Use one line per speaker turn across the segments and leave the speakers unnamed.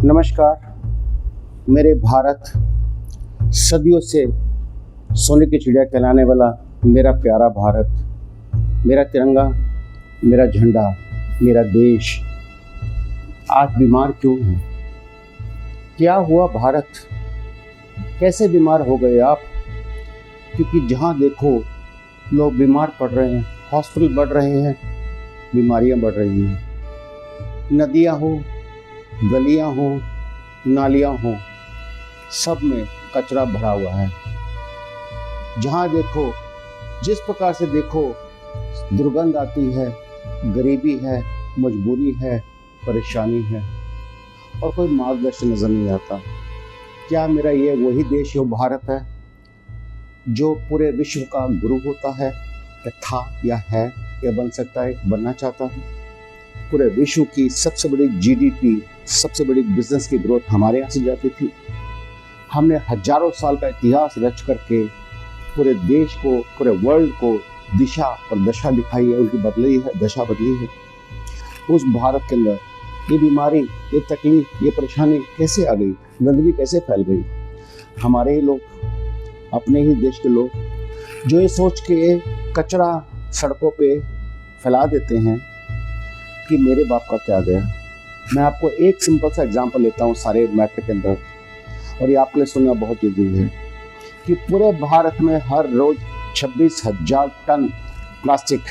नमस्कार। मेरे भारत, सदियों से सोने की चिड़िया कहलाने वाला मेरा प्यारा भारत, मेरा तिरंगा, मेरा झंडा, मेरा देश आज बीमार क्यों है? क्या हुआ भारत? कैसे बीमार हो गए आप? क्योंकि जहाँ देखो लोग बीमार पड़ रहे हैं, हॉस्पिटल बढ़ रहे हैं, बीमारियाँ बढ़ रही हैं। नदियाँ हो, गलियाँ हो, नालियाँ हो, सब में कचरा भरा हुआ है। जहाँ देखो, जिस प्रकार से देखो, दुर्गंध आती है, गरीबी है, मजबूरी है, परेशानी है और कोई मार्गदर्शन नजर नहीं आता। क्या मेरा ये वही देश है, भारत है, जो पूरे विश्व का गुरु होता है, या था या है या बन सकता है, बनना चाहता है? पूरे विश्व की सबसे बड़ी जीडीपी, सबसे बड़ी बिजनेस की ग्रोथ हमारे यहाँ से जाती थी। हमने हजारों साल का इतिहास रच करके पूरे देश को, पूरे वर्ल्ड को दिशा और दशा दिखाई है, उनकी बदली है, दशा बदली है। उस भारत के अंदर ये बीमारी, ये तकलीफ, ये परेशानी कैसे आ गई? गंदगी कैसे फैल गई? हमारे ही लोग, अपने ही देश के लोग, जो ये सोच के कचरा सड़कों पे फैला देते हैं कि मेरे बाप का क्या गया। मैं आपको एक सिंपल सा एग्जांपल लेता हूँ सारे मैटर के अंदर, और ये आपके लिए सुनना बहुत जरूरी है कि पूरे भारत में हर रोज 26,000 टन प्लास्टिक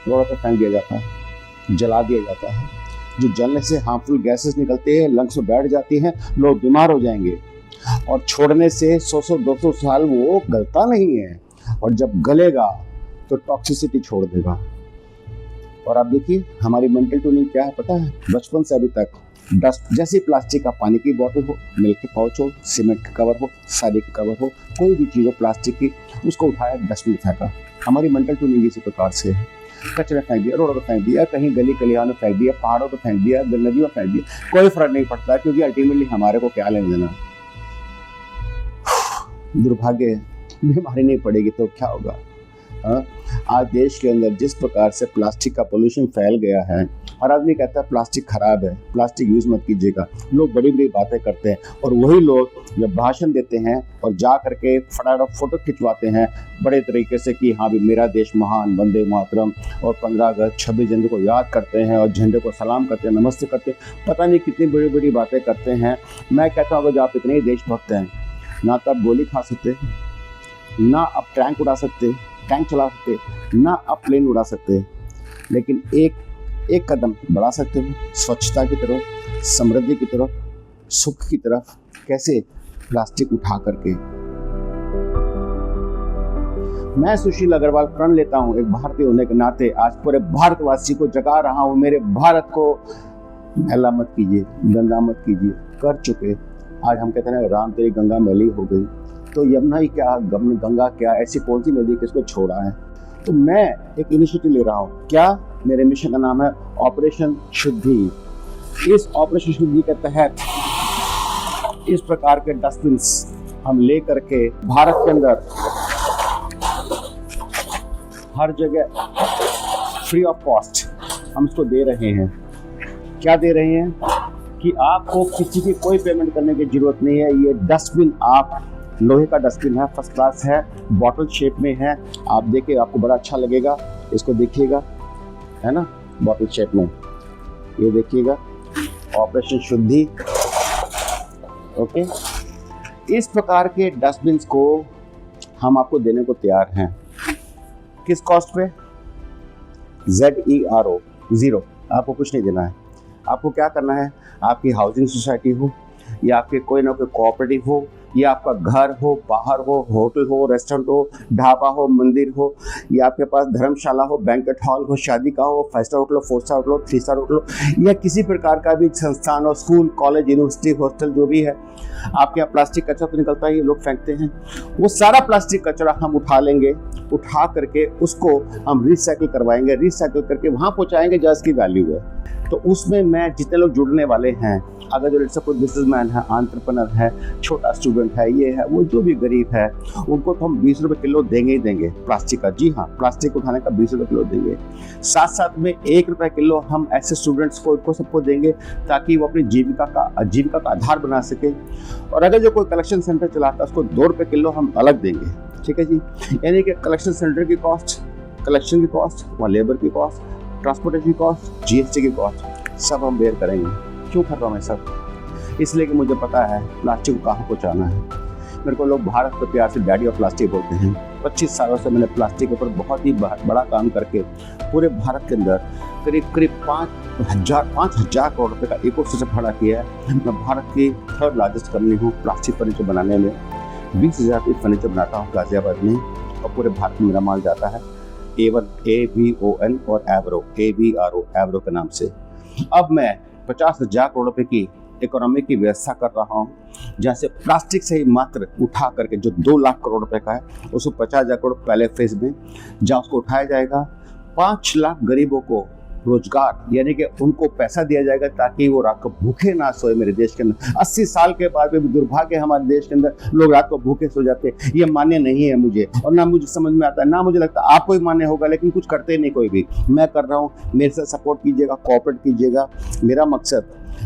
रोड पर फेंक दिया जाता है, जला दिया जाता है। जो जलने से हार्मफुल गैसेस निकलते हैं, लंग्स में बैठ जाती हैं, लोग बीमार हो जाएंगे। और छोड़ने से 100-200 साल वो गलता नहीं है, और जब गलेगा तो टॉक्सिसिटी छोड़ देगा। और आप देखिए हमारी मेंटल ट्यूनिंग क्या है पता है? बचपन से अभी तक डस्ट, जैसे प्लास्टिक का पानी की बोतल हो, मिल्क के पाउच हो, सीमेंट का कवर हो, साड़ी का कवर हो, कोई भी चीज़ हो प्लास्टिक की, उसको उठाया, डस्टबिन फेंका। हमारी मेंटल ट्यूनिंग इसी प्रकार से है। कचरा फेंक दिया, रोड पर फेंक दिया, कहीं गली कलियान में फेंक दिया, पहाड़ों पर फेंक दिया, नदियों में फेंक दिया, कोई फर्क नहीं पड़ता, क्योंकि अल्टीमेटली हमारे को क्या लेना देना। दुर्भाग्य, बीमारी नहीं पड़ेगी तो क्या होगा? आज देश के अंदर जिस प्रकार से प्लास्टिक का पोल्यूशन फैल गया है, हर आदमी कहता है प्लास्टिक खराब है, प्लास्टिक यूज मत कीजिएगा। लोग बड़ी बड़ी बातें करते हैं, और वही लोग जब भाषण देते हैं और जा करके फटाफट फोटो खिंचवाते हैं बड़े तरीके से कि हाँ भी मेरा देश महान, वंदे मातरम, और 15 अगस्त 26 जनवरी को याद करते हैं और झंडे को सलाम करते हैं, नमस्ते करते हैं, पता नहीं कितनी बड़ी बड़ी बातें करते हैं। मैं कहता हूँ अगर आप इतने ही देशभक्त हैं, ना तो आप गोली खा सकते, ना आप टैंक उड़ा सकते, टैंक चला सकते, ना आप प्लेन उड़ा सकते, लेकिन एक कदम बढ़ा सकते हो स्वच्छता की तरफ, समृद्धि की तरफ, सुख की तरफ। कैसे? प्लास्टिक उठा करके। मैं सुशील अग्रवाल प्रण लेता हूं एक भारतीय होने के नाते, आज पूरे भारतवासी को जगा रहा हूं, मेरे भारत को मैला मत कीजिए, गंदा मत कीजिए। कर चुके। आज हम कहते हैं राम तेरी गंगा मैली हो गई, तो यमुना ही क्या, गंगा क्या, ऐसी कौन सी नदी किसको छोड़ा है? तो मैं एक इनिशिएटिव ले रहा हूँ। क्या? मेरे मिशन का नाम है ऑपरेशन शुद्धि। इस ऑपरेशन शुद्धि के तहत इस प्रकार के डस्टबिन्स हम ले करके भारत के अंदर हर जगह फ्री ऑफ कॉस्ट हम इसको दे रहे हैं। क्या दे रहे हैं? कि आपको किसी की कोई पेमेंट करने की जरूरत नहीं है। ये डस्टबिन, आप लोहे का डस्टबिन है, फर्स्ट क्लास है, बॉटल शेप में है। आप देखिए, आपको बड़ा अच्छा लगेगा, इसको देखिएगा, है ना, बॉटल शेप में। ये देखिएगा, ऑपरेशन शुद्धि। ओके, इस प्रकार के डस्टबिन को हम आपको देने को तैयार हैं। किस कॉस्ट पे? ZERO, zero. आपको कुछ नहीं देना है। आपको क्या करना है? आपकी हाउसिंग सोसाइटी हो, या आपके कोई ना कोई कोऑपरेटिव हो, या आपका घर हो, बाहर हो, होटल हो, रेस्टोरेंट हो, ढाबा हो, मंदिर हो, या आपके पास धर्मशाला हो, बैंक्वेट हॉल हो, शादी का हो, 5 स्टार होटल हो, 4 स्टार होटल हो, 3 स्टार होटल हो, या किसी प्रकार का भी संस्थान हो, स्कूल, कॉलेज, यूनिवर्सिटी, हॉस्टल, जो भी है, आपके यहाँ प्लास्टिक कचरा तो निकलता है, ये लोग फेंकते हैं। वो सारा प्लास्टिक कचरा हम उठा लेंगे, उठा करके उसको हम रिसाइकिल करवाएंगे, रिसाइकिल करके वहाँ पहुँचाएंगे जहाँ इसकी वैल्यू है। तो उसमें मैं जितने लोग जुड़ने वाले हैं, अगर जो जैसे कोई बिजनेसमैन है, एंटरप्रेन्योर है, छोटा स्टूडेंट है, ये है वो, जो भी गरीब है, उनको तो हम 20 रुपये किलो देंगे ही देंगे प्लास्टिक का। जी हाँ, प्लास्टिक उठाने का 20 रुपये किलो देंगे। साथ साथ में 1 रुपये किलो हम ऐसे स्टूडेंट्स को सबको देंगे ताकि वो अपनी जीविका का आधार बना सके। और अगर जो कोई कलेक्शन सेंटर चलाता है उसको 2 रुपये किलो हम अलग देंगे। ठीक है जी, यानी कि कलेक्शन सेंटर की कॉस्ट, कलेक्शन की कॉस्ट, वहाँ लेबर की कॉस्ट, ट्रांसपोर्टेशन की कॉस्ट, जीएसटी की कॉस्ट, सब हम बेयर करेंगे। क्यों कर रहा हूँ मैं सब? इसलिए कि मुझे पता है प्लास्टिक को कहाँ पहुँचाना है। मेरे को लोग भारत को प्यार से डैडी ऑफ प्लास्टिक बोलते हैं। 25 सालों से मैंने प्लास्टिक के ऊपर बहुत ही बड़ा काम करके पूरे भारत के अंदर करीब 5,000 करोड़ रुपए का इकोसिस्टम खड़ा किया है। मैं भारत की 3rd लार्जेस्ट कंपनी हूँ प्लास्टिक फर्नीचर बनाने में। 20,000 पीस फर्नीचर बनाता हूँ गाजियाबाद में, और पूरे भारत में मेरा माल जाता है AVON और एवरो के नाम से। अब मैं 50,000 करोड़ रुपए की इकोनॉमी की व्यवस्था कर रहा हूँ, जहाँ से प्लास्टिक से ही मात्र उठा करके जो 2 लाख करोड़ रुपए का है, उसको 50,000 करोड़ पहले फेज में, जहाँ उसको उठाया जाएगा। 5 लाख गरीबों को रोजगार, यानी कि उनको पैसा दिया जाएगा ताकि वो रात को भूखे ना सोए। मेरे देश के अंदर 80 साल के बाद भी दुर्भाग्य हमारे देश के अंदर लोग रात को भूखे सो जाते हैं। ये मान्य नहीं है मुझे, और ना मुझे समझ में आता है, ना मुझे लगता आपको ही मान्य होगा, लेकिन कुछ करते नहीं कोई भी। मैं कर रहा हूँ, मेरे साथ सपोर्ट कीजिएगा, कोऑपरेट कीजिएगा। मेरा मकसद,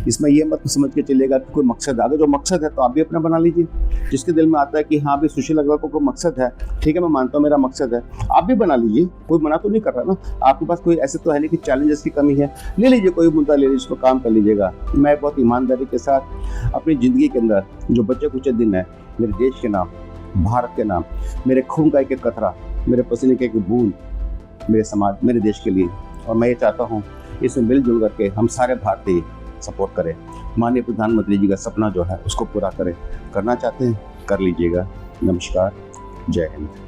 इसमें ये मत समझ के चलिएगा कि कोई मकसद, अगर जो मकसद है तो आप भी अपना बना लीजिए। जिसके दिल में आता है कि हाँ भी सुशील अग्रवाल को कोई मकसद है, ठीक है, मैं मानता हूँ मेरा मकसद है, आप भी बना लीजिए। कोई मना तो नहीं कर रहा ना, आपके पास कोई ऐसे तो है नहीं कि चैलेंजेस की कमी है। ले लीजिए, कोई मुद्दा ले लीजिए, उसको काम कर लीजिएगा। मैं बहुत ईमानदारी के साथ अपनी ज़िंदगी के अंदर जो बचे कुछ दिन है, मेरे देश के नाम, भारत के नाम, मेरे खून का एक कतरा, मेरे पसीने की एक बूंद, मेरे समाज, मेरे देश के लिए। और मैं ये चाहता हूँ इसमें मिलजुल करके हम सारे भारतीय सपोर्ट करें। माननीय प्रधानमंत्री जी का सपना जो है उसको पूरा करें। करना चाहते हैं, कर लीजिएगा। नमस्कार, जय हिंद।